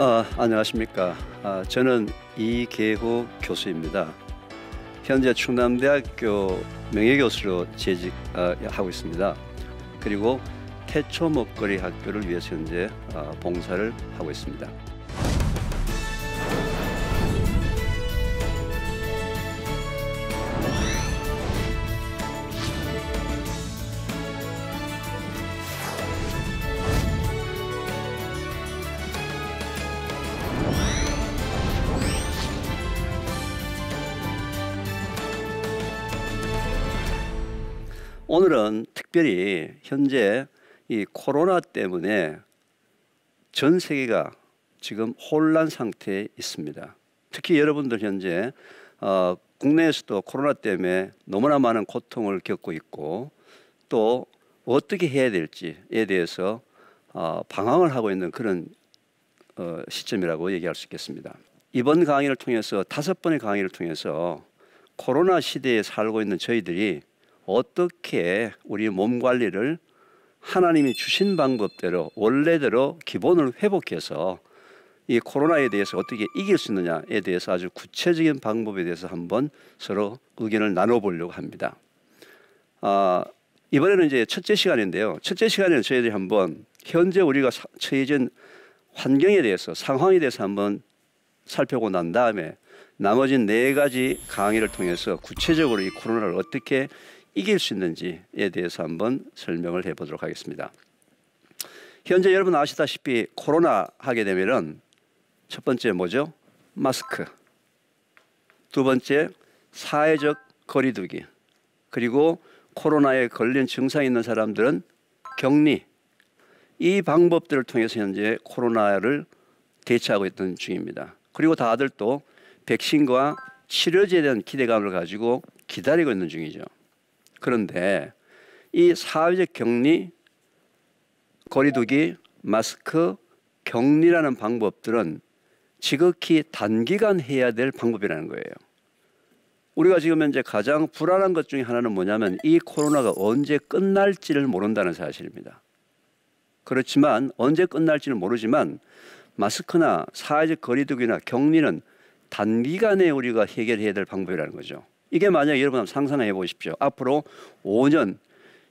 안녕하십니까. 저는 이계호 교수입니다. 현재 충남대학교 명예교수로 재직하고 있습니다. 그리고 태초 먹거리 학교를 위해서 현재 봉사를 하고 있습니다. 오늘은 특별히 현재 이 코로나 때문에 전 세계가 지금 혼란 상태에 있습니다. 특히 여러분들 현재 국내에서도 코로나 때문에 너무나 많은 고통을 겪고 있고 또 어떻게 해야 될지에 대해서 방황을 하고 있는 그런 시점이라고 얘기할 수 있겠습니다. 이번 강의를 통해서 5번의 강의를 통해서 코로나 시대에 살고 있는 저희들이 어떻게 우리 몸 관리를 하나님이 주신 방법대로 원래대로 기본을 회복해서 이 코로나에 대해서 어떻게 이길 수 있느냐에 대해서 아주 구체적인 방법에 대해서 한번 서로 의견을 나눠보려고 합니다. 이번에는 이제 첫째 시간인데요. 첫째 시간에는 저희들이 한번 현재 우리가 처해진 환경에 대해서 상황에 대해서 한번 살펴보고 난 다음에 나머지 4가지 강의를 통해서 구체적으로 이 코로나를 어떻게 이길 수 있는지에 대해서 한번 설명을 해보도록 하겠습니다. 현재 여러분 아시다시피 코로나 하게 되면은 첫 번째 뭐죠? 마스크. 두 번째 사회적 거리두기. 그리고 코로나에 걸린 증상이 있는 사람들은 격리. 이 방법들을 통해서 현재 코로나를 대처하고 있는 중입니다. 그리고 다들 또 백신과 치료제에 대한 기대감을 가지고 기다리고 있는 중이죠. 그런데 이 사회적 격리, 거리두기, 마스크, 격리라는 방법들은 지극히 단기간 해야 될 방법이라는 거예요. 우리가 지금 현재 가장 불안한 것 중에 하나는 뭐냐면 이 코로나가 언제 끝날지를 모른다는 사실입니다. 그렇지만 언제 끝날지는 모르지만 마스크나 사회적 거리두기나 격리는 단기간에 우리가 해결해야 될 방법이라는 거죠. 이게 만약 여러분 한번 상상해 보십시오. 앞으로 5년,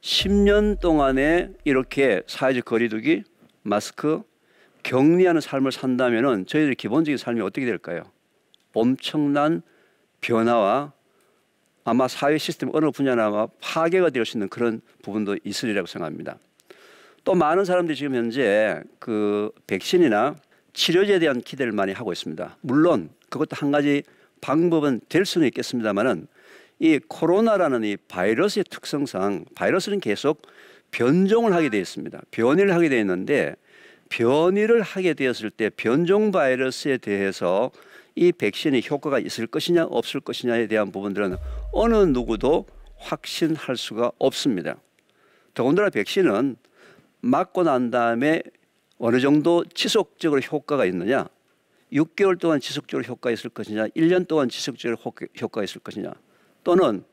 10년 동안에 이렇게 사회적 거리두기, 마스크, 격리하는 삶을 산다면은 저희들의 기본적인 삶이 어떻게 될까요? 엄청난 변화와 아마 사회 시스템 어느 분야나 아마 파괴가 될 수 있는 그런 부분도 있으리라고 생각합니다. 또 많은 사람들이 지금 현재 그 백신이나 치료제에 대한 기대를 많이 하고 있습니다. 물론 그것도 한 가지 방법은 될 수는 있겠습니다만은 이 코로나라는 이 바이러스의 특성상 바이러스는 계속 변종을 하게 되어 있습니다. 변이를 하게 되어 있는데 변이를 하게 되었을 때 변종 바이러스에 대해서 이 백신이 효과가 있을 것이냐 없을 것이냐에 대한 부분들은 어느 누구도 확신할 수가 없습니다. 더군다나 백신은 맞고 난 다음에 어느 정도 지속적으로 효과가 있느냐, 6개월 동안 지속적으로 효과가 있을 것이냐, 1년 동안 지속적으로 효과가 있을 것이냐, 또는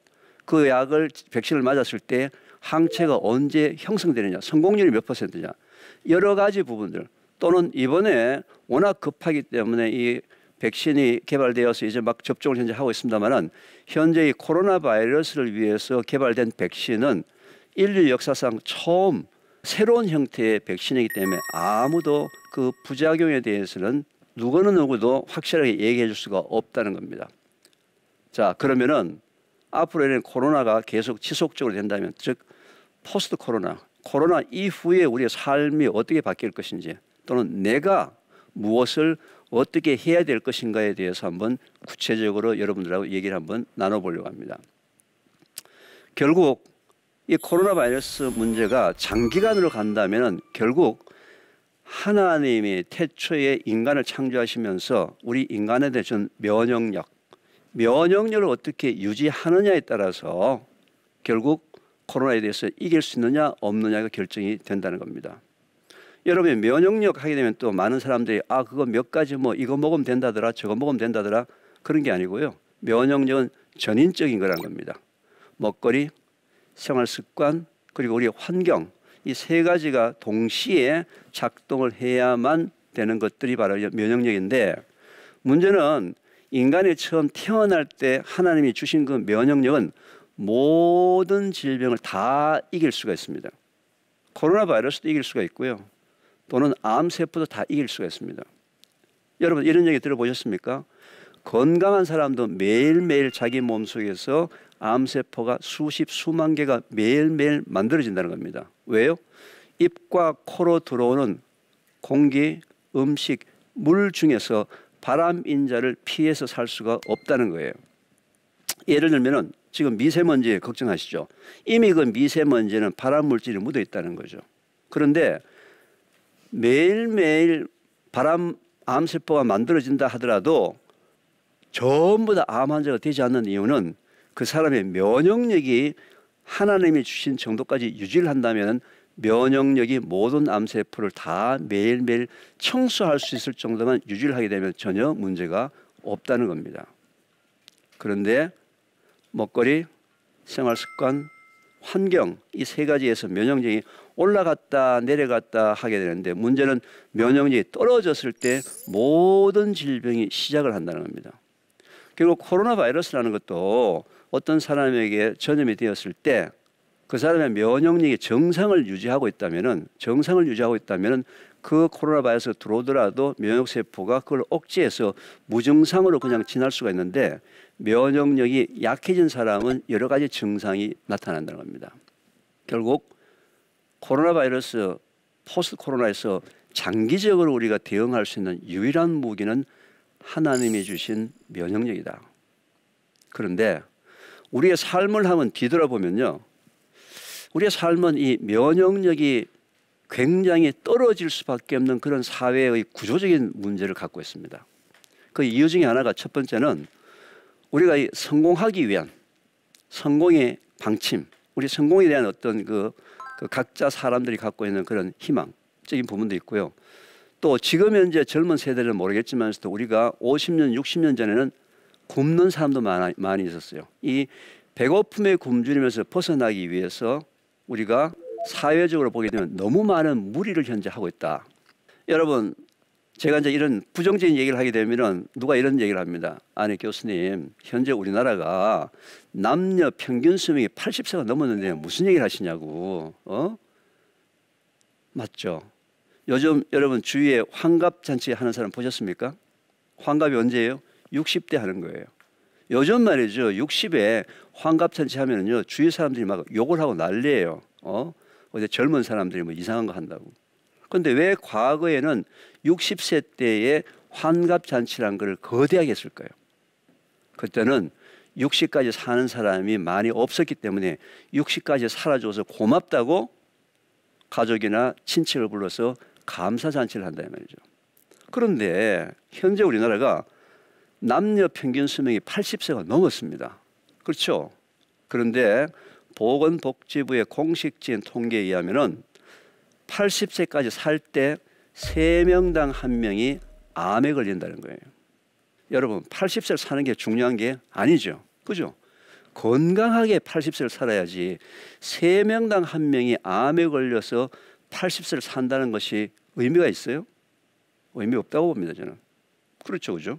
그 약을 백신을 맞았을 때 항체가 언제 형성되느냐, 성공률이 몇 %냐, 여러 가지 부분들, 또는 이번에 워낙 급하기 때문에 이 백신이 개발되어서 이제 막 접종을 현재 하고 있습니다만은 현재 이 코로나 바이러스를 위해서 개발된 백신은 인류 역사상 처음 새로운 형태의 백신이기 때문에 아무도 그 부작용에 대해서는 누구도 확실하게 얘기해 줄 수가 없다는 겁니다. 자, 그러면은 앞으로는 코로나가 계속 지속적으로 된다면, 즉 포스트 코로나, 코로나 이후에 우리의 삶이 어떻게 바뀔 것인지, 또는 내가 무엇을 어떻게 해야 될 것인가에 대해서 한번 구체적으로 여러분들하고 얘기를 한번 나눠보려고 합니다. 결국 이 코로나 바이러스 문제가 장기간으로 간다면 결국 하나님이 태초에 인간을 창조하시면서 우리 인간에 대한 면역력을 어떻게 유지하느냐에 따라서 결국 코로나에 대해서 이길 수 있느냐 없느냐가 결정이 된다는 겁니다. 여러분, 면역력 하게 되면 또 많은 사람들이 그거 몇 가지 뭐 이거 먹으면 된다더라 저거 먹으면 된다더라 그런 게 아니고요. 면역력은 전인적인 거라는 겁니다. 먹거리, 생활습관, 그리고 우리의 환경, 이 3가지가 동시에 작동을 해야만 되는 것들이 바로 면역력인데, 문제는 인간이 처음 태어날 때 하나님이 주신 그 면역력은 모든 질병을 다 이길 수가 있습니다. 코로나 바이러스도 이길 수가 있고요. 또는 암세포도 다 이길 수가 있습니다. 여러분 이런 얘기 들어보셨습니까? 건강한 사람도 매일매일 자기 몸속에서 암세포가 수십 수만 개가 매일매일 만들어진다는 겁니다. 왜요? 입과 코로 들어오는 공기, 음식, 물 중에서 발암인자를 피해서 살 수가 없다는 거예요. 예를 들면 지금 미세먼지 걱정하시죠? 이미 그 미세먼지는 발암물질이 묻어 있다는 거죠. 그런데 매일매일 암세포가 만들어진다 하더라도 전부 다 암 환자가 되지 않는 이유는 그 사람의 면역력이 하나님이 주신 정도까지 유지를 한다면 면역력이 모든 암세포를 다 매일매일 청소할 수 있을 정도만 유지를 하게 되면 전혀 문제가 없다는 겁니다. 그런데 먹거리, 생활습관, 환경 이 세 가지에서 면역력이 올라갔다 내려갔다 하게 되는데, 문제는 면역력이 떨어졌을 때 모든 질병이 시작을 한다는 겁니다. 그리고 코로나 바이러스라는 것도 어떤 사람에게 전염이 되었을 때 그 사람의 면역력이 정상을 유지하고 있다면은 그 코로나 바이러스가 들어오더라도 면역세포가 그걸 억제해서 무증상으로 그냥 지날 수가 있는데, 면역력이 약해진 사람은 여러 가지 증상이 나타난다는 겁니다. 결국 코로나 바이러스, 포스트 코로나에서 장기적으로 우리가 대응할 수 있는 유일한 무기는 하나님이 주신 면역력이다. 그런데 우리의 삶을 한번 뒤돌아보면요, 우리의 삶은 이 면역력이 굉장히 떨어질 수밖에 없는 그런 사회의 구조적인 문제를 갖고 있습니다. 그 이유 중에 하나가, 첫 번째는 우리가 성공하기 위한 성공의 방침, 우리 성공에 대한 어떤 그 각자 사람들이 갖고 있는 그런 희망적인 부분도 있고요. 또 지금 현재 젊은 세대는 모르겠지만서도 우리가 50년, 60년 전에는 굶는 사람도 많이 있었어요. 이 배고픔에 굶주리면서 벗어나기 위해서 우리가 사회적으로 보게 되면 너무 많은 무리를 현재 하고 있다. 여러분, 제가 이제 이런 부정적인 얘기를 하게 되면은 누가 이런 얘기를 합니다. 아니 교수님, 현재 우리나라가 남녀 평균 수명이 80세가 넘었는데 무슨 얘기를 하시냐고. 맞죠? 요즘 여러분 주위에 환갑잔치 하는 사람 보셨습니까? 환갑이 언제예요? 60대 하는 거예요. 요즘 말이죠, 60에 환갑잔치 하면은요, 주위 사람들이 막 욕을 하고 난리예요. 어제 젊은 사람들이 뭐 이상한 거 한다고. 그런데 왜 과거에는 60세 때에 환갑잔치란 걸 거대하게 했을까요? 그때는 60까지 사는 사람이 많이 없었기 때문에 60까지 살아줘서 고맙다고 가족이나 친척을 불러서 감사잔치를 한다는 말이죠. 그런데 현재 우리나라가 남녀 평균 수명이 80세가 넘었습니다. 그렇죠? 그런데 보건복지부의 공식적인 통계에 의하면은 80세까지 살 때 3명당 1명이 암에 걸린다는 거예요. 여러분, 80세를 사는 게 중요한 게 아니죠. 그죠? 건강하게 80세를 살아야지 3명당 1명이 암에 걸려서 80세를 산다는 것이 의미가 있어요? 의미 없다고 봅니다, 저는. 그렇죠, 그죠?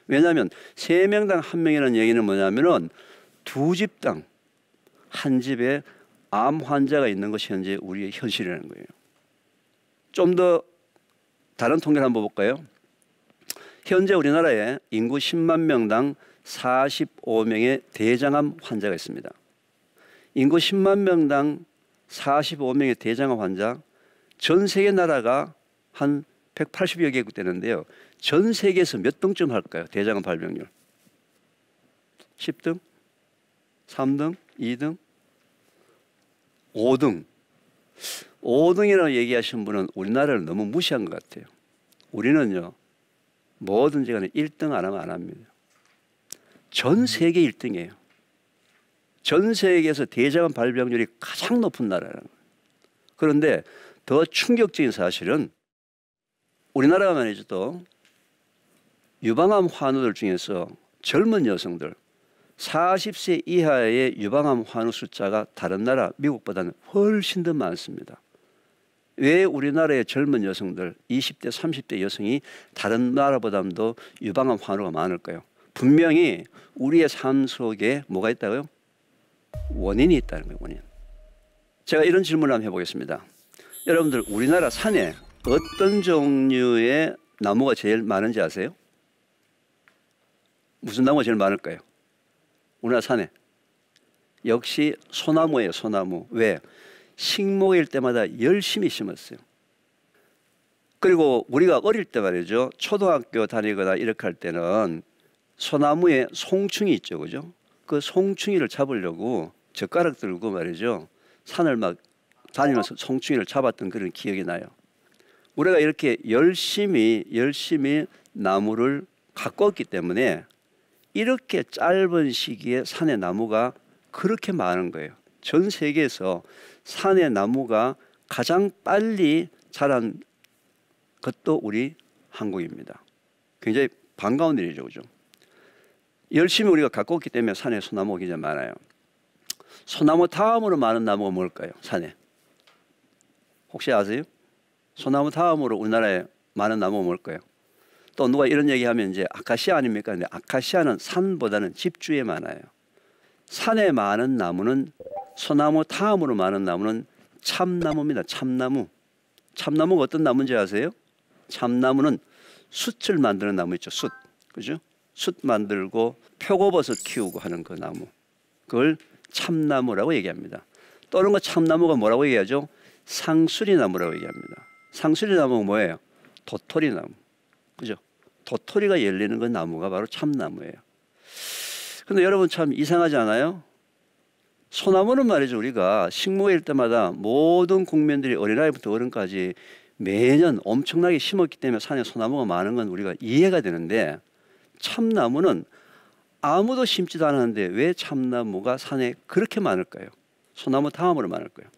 왜냐하면 3명당 1명이라는 얘기는 뭐냐면은 두 집당 한 집에 암 환자가 있는 것이 현재 우리의 현실이라는 거예요. 좀 더 다른 통계를 한번 볼까요? 현재 우리나라에 인구 10만 명당 45명의 대장암 환자가 있습니다. 인구 10만 명당 45명의 대장암 환자, 전 세계 나라가 한 180여 개국 되는데요. 전 세계에서 몇 등쯤 할까요? 대장암 발병률. 10등? 3등? 2등? 5등. 5등이라고 얘기하신 분은 우리나라를 너무 무시한 것 같아요. 우리는요, 뭐든지 간에 1등 안 하면 안 합니다. 전 세계 1등이에요. 전 세계에서 대장암 발병률이 가장 높은 나라라는 거예요. 그런데 더 충격적인 사실은 우리나라가 말이죠, 또 유방암 환우들 중에서 젊은 여성들 40세 이하의 유방암 환우 숫자가 다른 나라 미국보다는 훨씬 더 많습니다. 왜 우리나라의 젊은 여성들 20대 30대 여성이 다른 나라보다도 유방암 환우가 많을까요? 분명히 우리의 삶 속에 뭐가 있다고요? 원인이 있다는 거예요. 원인. 제가 이런 질문을 한번 해보겠습니다. 여러분들 우리나라 산에 어떤 종류의 나무가 제일 많은지 아세요? 무슨 나무가 제일 많을까요? 우리나라 산에. 역시 소나무예요. 소나무. 왜? 식목일 때마다 열심히 심었어요. 그리고 우리가 어릴 때 말이죠. 초등학교 다니거나 이렇게 할 때는 소나무에 송충이 있죠. 그죠? 그 송충이를 잡으려고 젓가락 들고 말이죠. 산을 막 다니면서 송충이를 잡았던 그런 기억이 나요. 우리가 이렇게 열심히 나무를 가꿨기 때문에 이렇게 짧은 시기에 산에 나무가 그렇게 많은 거예요. 전 세계에서 산에 나무가 가장 빨리 자란 것도 우리 한국입니다. 굉장히 반가운 일이죠. 그죠? 열심히 우리가 가꿨기 때문에 산에 소나무가 굉장히 많아요. 소나무 다음으로 많은 나무가 뭘까요? 산에. 혹시 아세요? 소나무 다음으로 우리나라에 많은 나무가 뭘까요? 또 누가 이런 얘기하면 이제 아카시아 아닙니까? 근데 아카시아는 산보다는 집주에 많아요. 산에 많은 나무는 소나무 다음으로 많은 나무는 참나무입니다. 참나무. 참나무가 어떤 나무인지 아세요? 참나무는 숯을 만드는 나무 있죠. 숯. 그죠? 숯 만들고 표고버섯 키우고 하는 그 나무. 그걸 참나무라고 얘기합니다. 또 다른 거 참나무가 뭐라고 얘기하죠? 상수리나무라고 얘기합니다. 상수리나무가 뭐예요? 도토리나무. 그죠? 도토리가 열리는 그 나무가 바로 참나무예요. 근데 여러분 참 이상하지 않아요? 소나무는 말이죠. 우리가 식목일 때마다 모든 국민들이 어린아이부터 어른까지 매년 엄청나게 심었기 때문에 산에 소나무가 많은 건 우리가 이해가 되는데 참나무는 아무도 심지도 않았는데 왜 참나무가 산에 그렇게 많을까요? 소나무 다음으로 많을까요?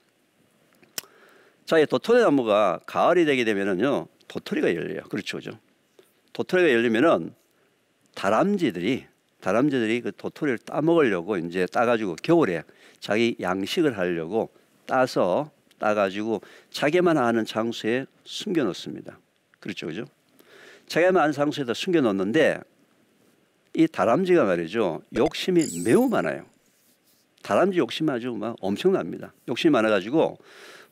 자, 이 도토리나무가 가을이 되게 되면은요, 도토리가 열려요. 그렇죠, 그죠? 도토리가 열리면은 다람쥐들이 그 도토리를 따먹으려고 이제 따가지고 겨울에 자기 양식을 하려고 따가지고 자기만 아는 장소에 숨겨놓습니다. 그렇죠, 그죠? 자기만 아는 장소에다 숨겨놓는데 이 다람쥐가 말이죠, 욕심이 매우 많아요. 다람쥐 욕심이 아주 막 엄청납니다. 욕심이 많아가지고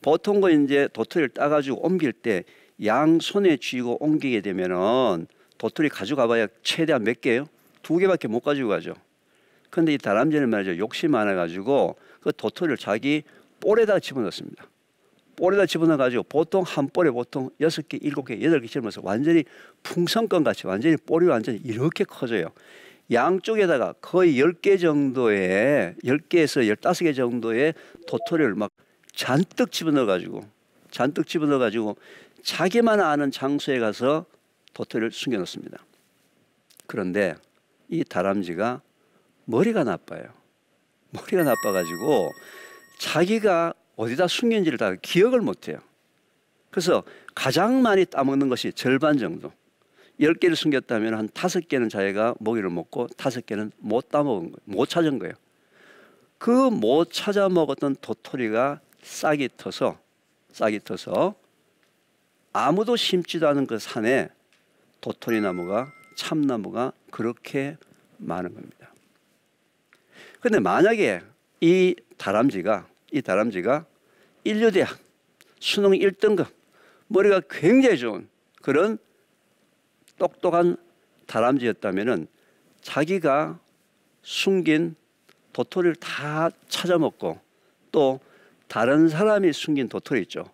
보통 거 이제 도토리를 따가지고 옮길 때 양손에 쥐고 옮기게 되면은 도토리 가져가봐야 최대한 몇 개예요? 2개밖에 못 가지고 가죠. 근데 이 다람쥐는 말이죠, 욕심이 많아가지고 그 도토리를 자기 볼에다 집어넣습니다. 볼에다 집어넣어가지고 보통 한 볼에 보통 6개, 7개, 8개 집어넣어서 완전히 풍선껌 같이 완전히 볼이 완전히 이렇게 커져요. 양쪽에다가 거의 10개 정도의 10개에서 15개 정도의 도토리를 막 잔뜩 집어넣어가지고 자기만 아는 장소에 가서 도토리를 숨겨놓습니다. 그런데 이 다람쥐가 머리가 나빠요. 머리가 나빠가지고 자기가 어디다 숨긴지를 다 기억을 못해요. 그래서 가장 많이 따먹는 것이 절반 정도. 10개를 숨겼다면 한 5개는 자기가 먹이를 먹고 5개는 못 따먹은 거예요. 못 찾은 거예요. 그 못 찾아 먹었던 도토리가 싹이 터서 아무도 심지도 않은 그 산에 도토리 나무가 참나무가 그렇게 많은 겁니다. 그런데 만약에 이 다람쥐가 인류대학 수능 1등급 머리가 굉장히 좋은 그런 똑똑한 다람쥐였다면은 자기가 숨긴 도토리를 다 찾아먹고 또 다른 사람이 숨긴 도토리 있죠.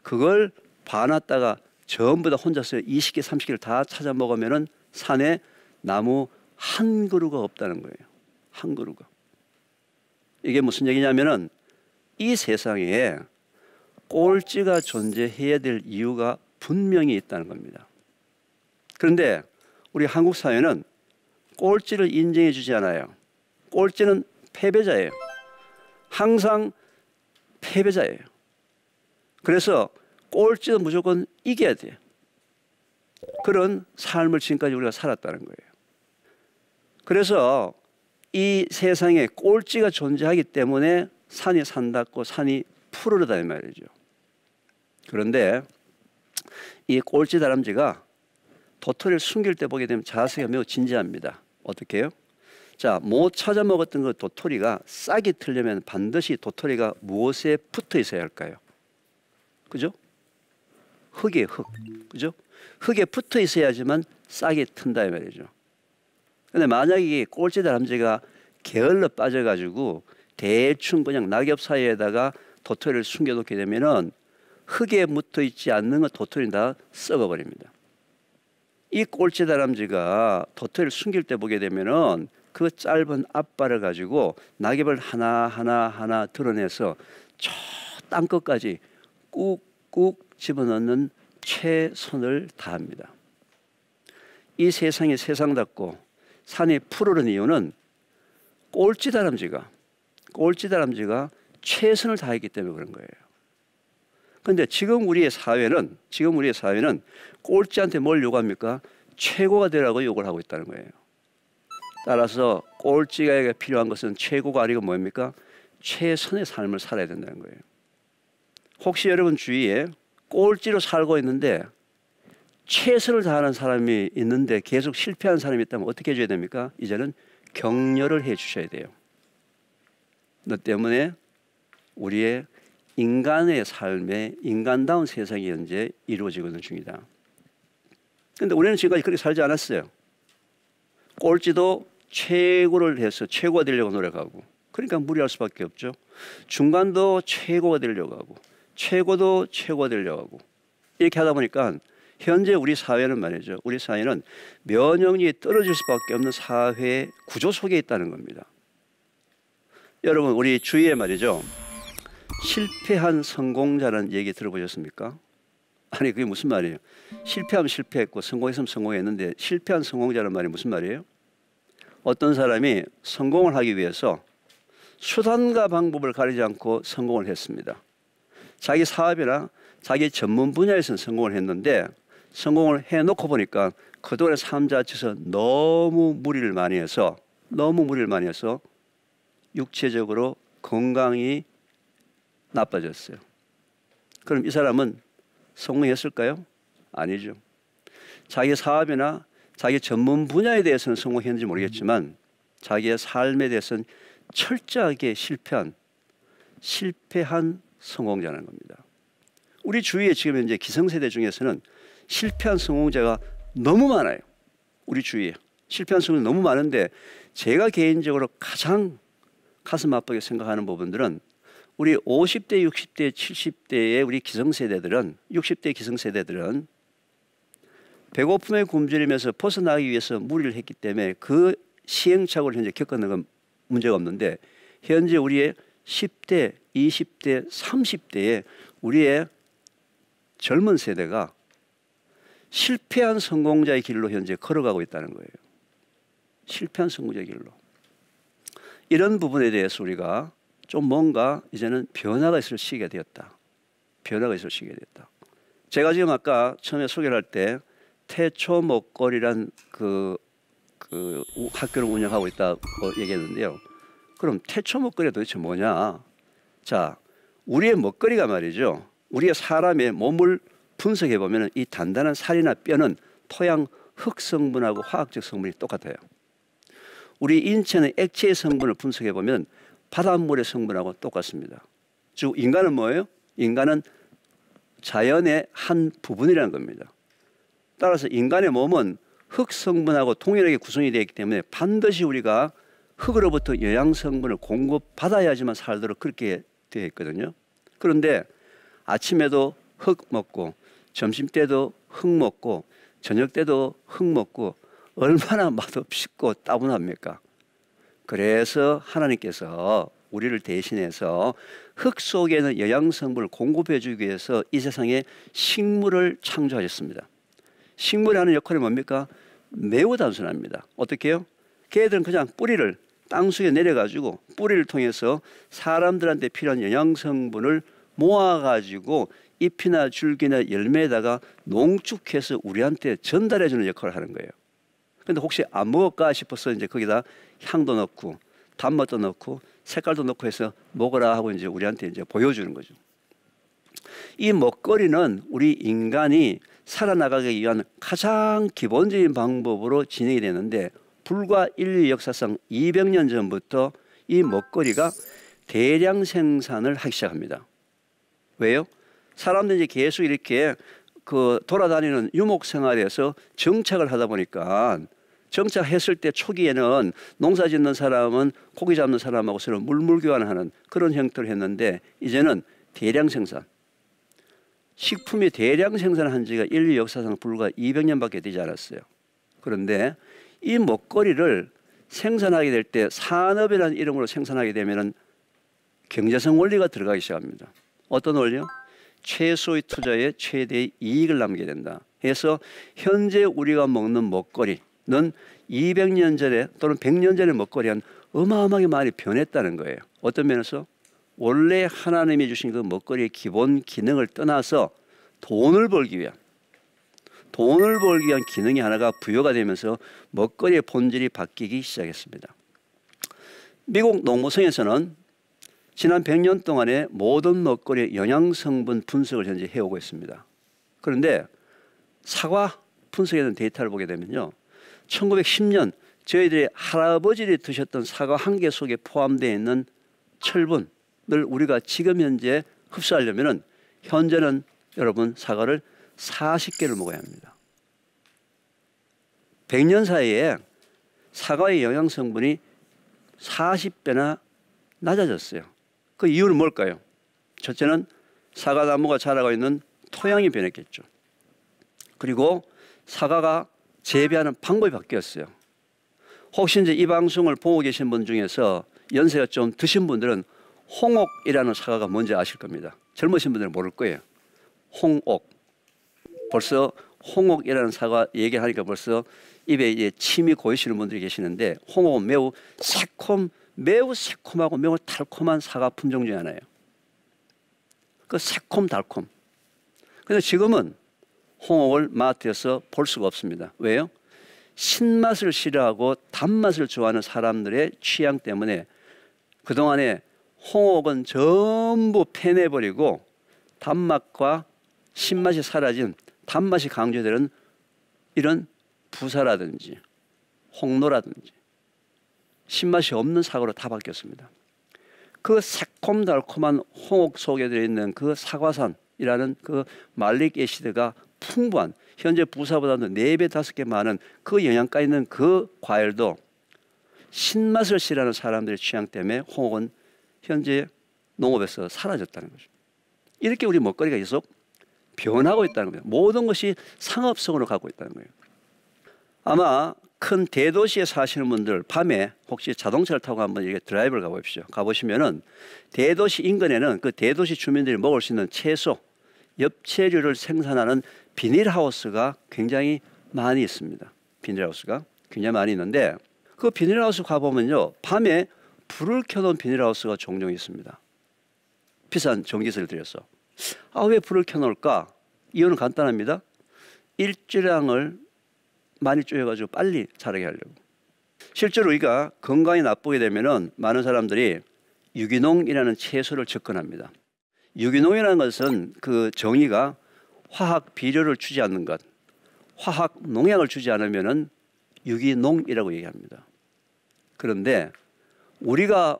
그걸 봐놨다가 전부 다 혼자서 20개, 30개를 다 찾아 먹으면은 산에 나무 한 그루가 없다는 거예요. 한 그루가. 이게 무슨 얘기냐면은 이 세상에 꼴찌가 존재해야 될 이유가 분명히 있다는 겁니다. 그런데 우리 한국 사회는 꼴찌를 인정해 주지 않아요. 꼴찌는 패배자예요. 항상 패배자예요. 그래서 꼴찌는 무조건 이겨야 돼요. 그런 삶을 지금까지 우리가 살았다는 거예요. 그래서 이 세상에 꼴찌가 존재하기 때문에 산이 산답고 산이 푸르르다 이 말이죠. 그런데 이 꼴찌 다람쥐가 도토리를 숨길 때 보게 되면 자세가 매우 진지합니다. 어떻게 해요? 자, 못 찾아 먹었던 그 도토리가 싹이 틀려면 반드시 도토리가 무엇에 붙어 있어야 할까요? 그죠? 흙에 흙. 그죠? 흙에 붙어 있어야지만 싹이 튼다 이 말이죠. 근데 만약에 꼴찌 다람쥐가 게을러 빠져가지고 대충 그냥 낙엽 사이에다가 도토리를 숨겨놓게 되면은 흙에 묻어 있지 않는 건 도토리는 다 썩어버립니다. 이 꼴찌 다람쥐가 도토리를 숨길 때 보게 되면은 그 짧은 앞발을 가지고 낙엽을 하나 드러내서 저 땅끝까지 꾹꾹 집어넣는 최선을 다합니다. 이 세상이 세상답고 산이 푸르른 이유는 꼴찌 다람쥐가 최선을 다했기 때문에 그런 거예요. 그런데 지금 우리의 사회는 꼴찌한테 뭘 요구합니까? 최고가 되라고 요구를 하고 있다는 거예요. 따라서 꼴찌가 필요한 것은 최고가 아니고 뭡니까? 최선의 삶을 살아야 된다는 거예요. 혹시 여러분 주위에 꼴찌로 살고 있는데 최선을 다하는 사람이 있는데 계속 실패하는 사람이 있다면 어떻게 해줘야 됩니까? 이제는 격려를 해 주셔야 돼요. 너 때문에 우리의 인간의 삶에 인간다운 세상이 현재 이루어지고 있는 중이다. 그런데 우리는 지금까지 그렇게 살지 않았어요. 꼴찌도 최고를 해서 최고가 되려고 노력하고, 그러니까 무리할 수밖에 없죠. 중간도 최고가 되려고 하고, 최고도 최고가 되려고 하고, 이렇게 하다 보니까 현재 우리 사회는 말이죠. 우리 사회는 면역력이 떨어질 수밖에 없는 사회 구조 속에 있다는 겁니다. 여러분, 우리 주위에 말이죠. 실패한 성공자라는 얘기 들어보셨습니까? 아니, 그게 무슨 말이에요? 실패하면 실패했고 성공했으면 성공했는데 실패한 성공자라는 말이 무슨 말이에요? 어떤 사람이 성공을 하기 위해서 수단과 방법을 가리지 않고 성공을 했습니다. 자기 사업이나 자기 전문 분야에서는 성공을 했는데 성공을 해놓고 보니까 그동안의 삶 자체에서 너무 무리를 많이 해서 육체적으로 건강이 나빠졌어요. 그럼 이 사람은 성공했을까요? 아니죠. 자기 사업이나 자기 전문 분야에 대해서는 성공했는지 모르겠지만 자기의 삶에 대해서는 철저하게 실패한 성공자라는 겁니다. 우리 주위에 지금 현재 기성세대 중에서는 실패한 성공자가 너무 많아요. 우리 주위에 실패한 성공자 너무 많은데 제가 개인적으로 가장 가슴 아프게 생각하는 부분들은 우리 50대, 60대, 70대의 우리 기성세대들은 60대 기성세대들은 배고픔에 굶주리면서 벗어나기 위해서 무리를 했기 때문에 그 시행착오를 현재 겪는 건 문제가 없는데 현재 우리의 10대, 20대, 30대의 우리의 젊은 세대가 실패한 성공자의 길로 현재 걸어가고 있다는 거예요. 실패한 성공자의 길로. 이런 부분에 대해서 우리가 좀 뭔가 이제는 변화가 있을 시기가 되었다. 제가 지금 아까 처음에 소개를 할 때 태초 먹거리란 그 학교를 운영하고 있다고 얘기했는데요. 그럼 태초 먹거리가 도대체 뭐냐? 자, 우리의 먹거리가 말이죠. 우리의 사람의 몸을 분석해 보면 이 단단한 살이나 뼈는 토양 흙 성분하고 화학적 성분이 똑같아요. 우리 인체의 액체 성분을 분석해 보면 바닷물의 성분하고 똑같습니다. 즉 인간은 뭐예요? 인간은 자연의 한 부분이라는 겁니다. 따라서 인간의 몸은 흙 성분하고 동일하게 구성이 되어 있기 때문에 반드시 우리가 흙으로부터 영양 성분을 공급받아야지만 살도록 그렇게 되어 있거든요. 그런데 아침에도 흙 먹고 점심 때도 흙 먹고 저녁 때도 흙 먹고 얼마나 맛없고 따분합니까? 그래서 하나님께서 우리를 대신해서 흙 속에 있는 영양 성분을 공급해 주기 위해서 이 세상에 식물을 창조하셨습니다. 식물이 하는 역할이 뭡니까? 매우 단순합니다. 어떻게 해요? 걔들은 그냥 뿌리를 땅속에 내려가지고 뿌리를 통해서 사람들한테 필요한 영양 성분을 모아가지고 잎이나 줄기나 열매에다가 농축해서 우리한테 전달해 주는 역할을 하는 거예요. 근데 혹시 안 먹을까 싶어서 이제 거기다 향도 넣고 단맛도 넣고 색깔도 넣고 해서 먹어라 하고 이제 우리한테 이제 보여주는 거죠. 이 먹거리는 우리 인간이 살아나가기 위한 가장 기본적인 방법으로 진행이 되는데 불과 인류 역사상 200년 전부터 이 먹거리가 대량 생산을 하기 시작합니다. 왜요? 사람들이 계속 이렇게 돌아다니는 유목 생활에서 정착을 하다 보니까 정착했을 때 초기에는 농사 짓는 사람은 고기 잡는 사람하고 서로 물물 교환하는 그런 형태를 했는데 이제는 대량 생산. 식품이 대량 생산한 지가 인류 역사상 불과 200년밖에 되지 않았어요. 그런데 이 먹거리를 생산하게 될 때 산업이라는 이름으로 생산하게 되면 경제성 원리가 들어가기 시작합니다. 어떤 원리요? 최소의 투자에 최대의 이익을 남게 된다. 해서 현재 우리가 먹는 먹거리는 200년 전에 또는 100년 전의 먹거리와는 어마어마하게 많이 변했다는 거예요. 어떤 면에서? 원래 하나님이 주신 그 먹거리의 기본 기능을 떠나서 돈을 벌기 위한 기능이 하나가 부여가 되면서 먹거리의 본질이 바뀌기 시작했습니다. 미국 농무성에서는 지난 100년 동안의 모든 먹거리의 영양성분 분석을 현재 해오고 있습니다. 그런데 사과 분석에 대한 데이터를 보게 되면요. 1910년 저희들의 할아버지들이 드셨던 사과 한 개 속에 포함되어 있는 철분을 우리가 지금 현재 흡수하려면 현재는 여러분 사과를 40개를 먹어야 합니다. 100년 사이에 사과의 영양성분이 40배나 낮아졌어요. 그 이유는 뭘까요? 첫째는 사과나무가 자라고 있는 토양이 변했겠죠. 그리고 사과가 재배하는 방법이 바뀌었어요. 혹시 이제 이 방송을 보고 계신 분 중에서 연세가 좀 드신 분들은 홍옥이라는 사과가 뭔지 아실 겁니다. 젊으신 분들은 모를 거예요. 홍옥. 벌써 홍옥이라는 사과 얘기하니까 벌써 입에 이제 침이 고이시는 분들이 계시는데 홍옥은 매우 새콤하고 매우 달콤한 사과 품종 중에 하나예요. 그 새콤달콤. 그런데 지금은 홍옥을 마트에서 볼 수가 없습니다. 왜요? 신맛을 싫어하고 단맛을 좋아하는 사람들의 취향 때문에 그동안에 홍옥은 전부 패내버리고 단맛과 신맛이 사라진 단맛이 강조되는 이런 부사라든지 홍로라든지 신맛이 없는 사과로 다 바뀌었습니다. 그 새콤달콤한 홍옥 속에 들어있는 그 사과산이라는 그 말릭 애시드가 풍부한 현재 부사보다도 4배, 5배 많은 그 영양가 있는 그 과일도 신맛을 싫어하는 사람들의 취향 때문에 홍옥은 현재 농업에서 사라졌다는 거죠. 이렇게 우리 먹거리가 계속 변하고 있다는 거예요. 모든 것이 상업성으로 가고 있다는 거예요. 아마 큰 대도시에 사시는 분들 밤에 혹시 자동차를 타고 한번 이렇게 드라이브를 가보십시오. 가보시면은 대도시 인근에는 그 대도시 주민들이 먹을 수 있는 채소, 엽채류를 생산하는 비닐하우스가 굉장히 많이 있습니다. 비닐하우스가 굉장히 많이 있는데 그 비닐하우스 가보면요. 밤에 불을 켜놓은 비닐하우스가 종종 있습니다. 비싼 전기세를 들여서. 왜 불을 켜놓을까? 이유는 간단합니다. 일조량을 많이 쪼여가지고 빨리 자라게 하려고. 실제로 우리가 건강이 나쁘게 되면은 많은 사람들이 유기농이라는 채소를 접근합니다. 유기농이라는 것은 그 정의가 화학 비료를 주지 않는 것, 화학 농약을 주지 않으면은 유기농이라고 얘기합니다. 그런데 우리가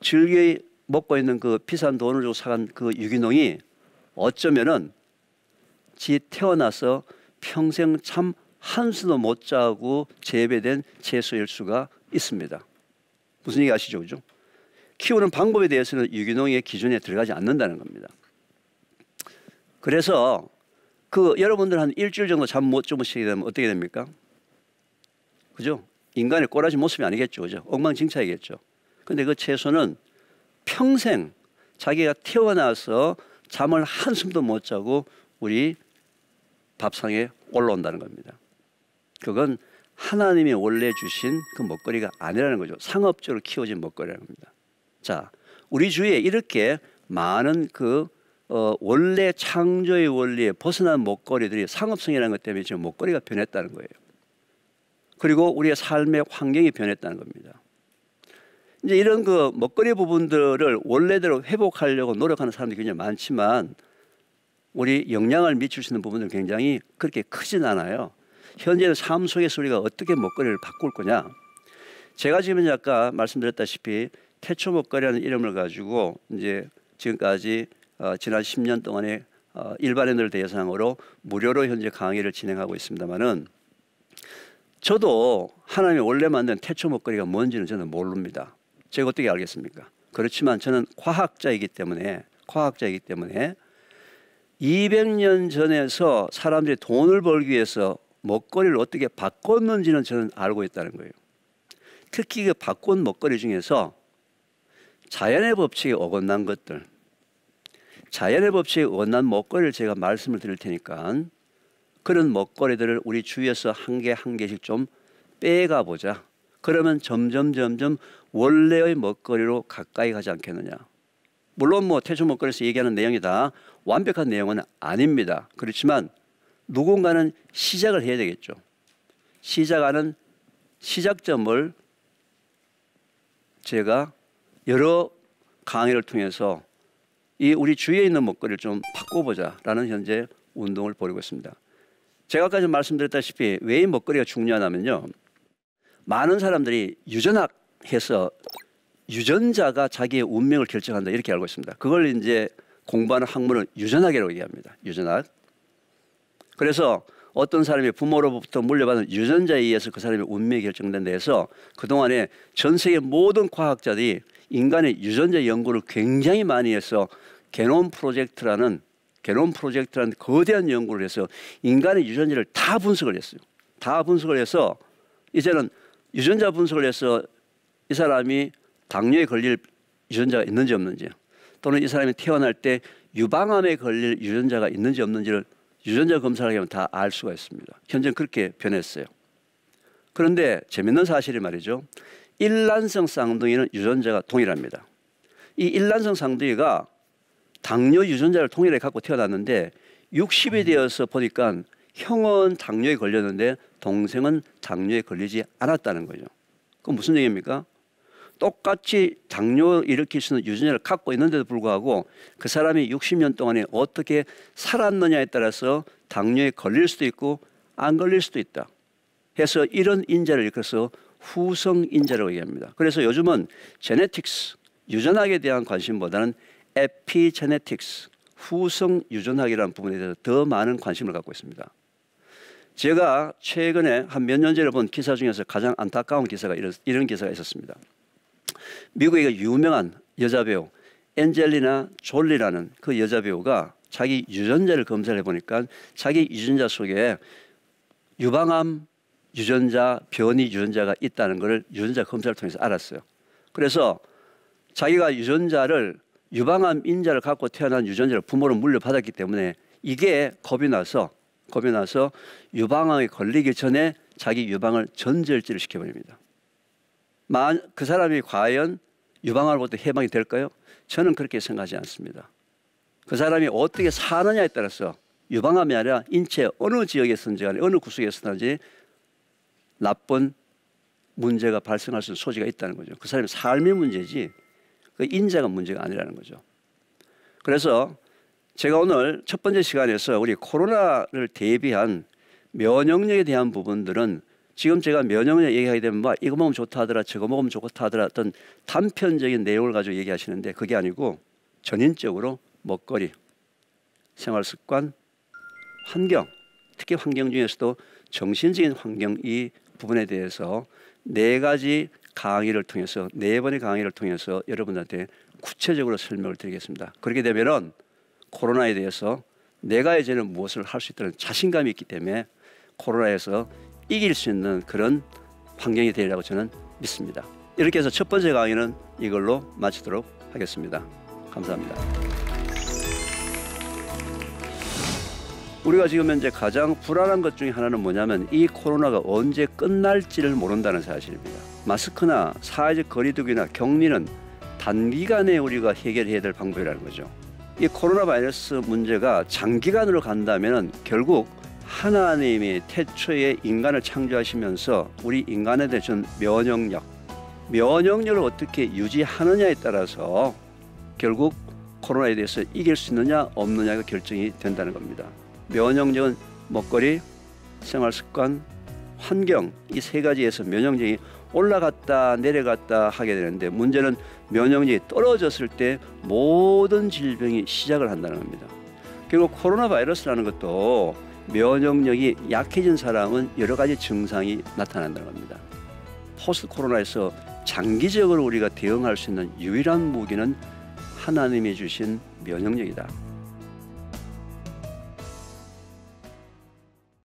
즐겨 먹고 있는 그 비싼 돈을 주고 사간 그 유기농이 어쩌면은 지 태어나서 평생 참 한숨도 못 자고 재배된 채소일 수가 있습니다. 무슨 얘기 아시죠? 그죠? 키우는 방법에 대해서는 유기농의 기준에 들어가지 않는다는 겁니다. 그래서 여러분들 한 일주일 정도 잠 못 주무시게 되면 어떻게 됩니까? 그죠? 인간의 꼬라지 모습이 아니겠죠. 그죠? 엉망진창이겠죠. 근데 그 채소는 평생 자기가 태어나서 잠을 한숨도 못 자고 우리 밥상에 올라온다는 겁니다. 그건 하나님이 원래 주신 그 먹거리가 아니라는 거죠. 상업적으로 키워진 먹거리라는 겁니다. 자, 우리 주위에 이렇게 많은 원래 창조의 원리에 벗어난 먹거리들이 상업성이라는 것 때문에 지금 먹거리가 변했다는 거예요. 그리고 우리의 삶의 환경이 변했다는 겁니다. 이제 이런 그 먹거리 부분들을 원래대로 회복하려고 노력하는 사람들이 굉장히 많지만 우리 영향을 미칠 수 있는 부분은 굉장히 그렇게 크진 않아요. 현재는 삶 속에서 우리가 어떻게 먹거리를 바꿀 거냐. 제가 지금 이제 아까 말씀드렸다시피 태초 먹거리라는 이름을 가지고 이제 지금까지 지난 10년 동안에 일반인들 대상으로 무료로 현재 강의를 진행하고 있습니다만은 저도 하나님이 원래 만든 태초 먹거리가 뭔지는 저는 모릅니다. 제가 어떻게 알겠습니까? 그렇지만 저는 과학자이기 때문에 200년 전에서 사람들이 돈을 벌기 위해서 먹거리를 어떻게 바꿨는지는 저는 알고 있다는 거예요. 특히 그 바꾼 먹거리 중에서 자연의 법칙에 어긋난 것들, 자연의 법칙에 어긋난 먹거리를 제가 말씀을 드릴 테니까 그런 먹거리들을 우리 주위에서 한 개 한 개씩 좀 빼가 보자. 그러면 점점 원래의 먹거리로 가까이 가지 않겠느냐. 물론 뭐 태초 먹거리에서 얘기하는 내용이 다 완벽한 내용은 아닙니다. 그렇지만 누군가는 시작을 해야 되겠죠. 시작하는 시작점을 제가 여러 강의를 통해서 이 우리 주위에 있는 먹거리를 좀 바꿔보자라는 현재 운동을 벌이고 있습니다. 제가 아까 좀 말씀드렸다시피 왜 이 먹거리가 중요하냐면요. 많은 사람들이 유전학해서 유전자가 자기의 운명을 결정한다 이렇게 알고 있습니다. 그걸 이제 공부하는 학문을 유전학이라고 얘기합니다. 유전학. 그래서 어떤 사람이 부모로부터 물려받은 유전자에 의해서 그 사람의 운명이 결정된다 해서 그동안에 전 세계 모든 과학자들이 인간의 유전자 연구를 굉장히 많이 해서 게놈 프로젝트라는 거대한 연구를 해서 인간의 유전자를 다 분석을 했어요. 다 분석을 해서 이제는 유전자 분석을 해서 이 사람이 당뇨에 걸릴 유전자가 있는지 없는지 또는 이 사람이 태어날 때 유방암에 걸릴 유전자가 있는지 없는지를 유전자 검사를 하면 다 알 수가 있습니다. 현재는 그렇게 변했어요. 그런데 재밌는 사실이 말이죠. 일란성 쌍둥이는 유전자가 동일합니다. 이 일란성 쌍둥이가 당뇨 유전자를 동일하게 갖고 태어났는데 60이 되어서 보니까 형은 당뇨에 걸렸는데 동생은 당뇨에 걸리지 않았다는 거죠. 그건 무슨 얘기입니까? 똑같이 당뇨 일으킬 수 있는 유전자를 갖고 있는데도 불구하고 그 사람이 60년 동안에 어떻게 살았느냐에 따라서 당뇨에 걸릴 수도 있고 안 걸릴 수도 있다 해서 이런 인자를 일컬어서 후성인자라고 얘기합니다. 그래서 요즘은 제네틱스, 유전학에 대한 관심보다는 에피제네틱스, 후성 유전학이라는 부분에 대해서 더 많은 관심을 갖고 있습니다. 제가 최근에 한 몇 년 전에 본 기사 중에서 가장 안타까운 기사가 이런 기사가 있었습니다. 미국의 유명한 여자 배우 엔젤리나 졸리라는 그 여자 배우가 자기 유전자를 검사를 해보니까 자기 유전자 속에 유방암 유전자, 변이 유전자가 있다는 것을 유전자 검사를 통해서 알았어요. 그래서 자기가 유방암 인자를 갖고 태어난 유전자를 부모로 물려받았기 때문에 이게 겁이 나서 유방암에 걸리기 전에 자기 유방을 전절제를 시켜버립니다. 그 사람이 과연 유방암으로부터 해방이 될까요? 저는 그렇게 생각하지 않습니다. 그 사람이 어떻게 사느냐에 따라서 유방암이 아니라 인체 어느 지역에서든지 간에 어느 구석에서든지 나쁜 문제가 발생할 수 있는 소지가 있다는 거죠. 그 사람의 삶의 문제지 그 인자가 문제가 아니라는 거죠. 그래서 제가 오늘 첫 번째 시간에서 우리 코로나를 대비한 면역력에 대한 부분들은 지금 제가 면역력 얘기하게 되면 막 이거 먹으면 좋다 하더라 저거 먹으면 좋다 하더라 어떤 단편적인 내용을 가지고 얘기하시는데 그게 아니고 전인적으로 먹거리, 생활습관, 환경, 특히 환경 중에서도 정신적인 환경 이 부분에 대해서 4가지 강의를 통해서 4번의 강의를 통해서 여러분들한테 구체적으로 설명을 드리겠습니다. 그렇게 되면은 코로나에 대해서 내가 이제는 무엇을 할 수 있다는 자신감이 있기 때문에 코로나에서 이길 수 있는 그런 환경이 되리라고 저는 믿습니다. 이렇게 해서 첫 번째 강의는 이걸로 마치도록 하겠습니다. 감사합니다. 우리가 지금 현재 가장 불안한 것 중에 하나는 뭐냐면 이 코로나가 언제 끝날지를 모른다는 사실입니다. 마스크나 사회적 거리두기나 격리는 단기간에 우리가 해결해야 될 방법이라는 거죠. 이 코로나 바이러스 문제가 장기간으로 간다면 결국 하나님이 태초에 인간을 창조하시면서 우리 인간에 대한 면역력을 어떻게 유지하느냐에 따라서 결국 코로나에 대해서 이길 수 있느냐 없느냐가 결정이 된다는 겁니다. 면역력은 먹거리, 생활습관, 환경 이 세 가지에서 면역력이 올라갔다 내려갔다 하게 되는데 문제는 면역력이 떨어졌을 때 모든 질병이 시작을 한다는 겁니다. 그리고 코로나 바이러스라는 것도 면역력이 약해진 사람은 여러 가지 증상이 나타난다는 겁니다. 포스트 코로나에서 장기적으로 우리가 대응할 수 있는 유일한 무기는 하나님이 주신 면역력이다.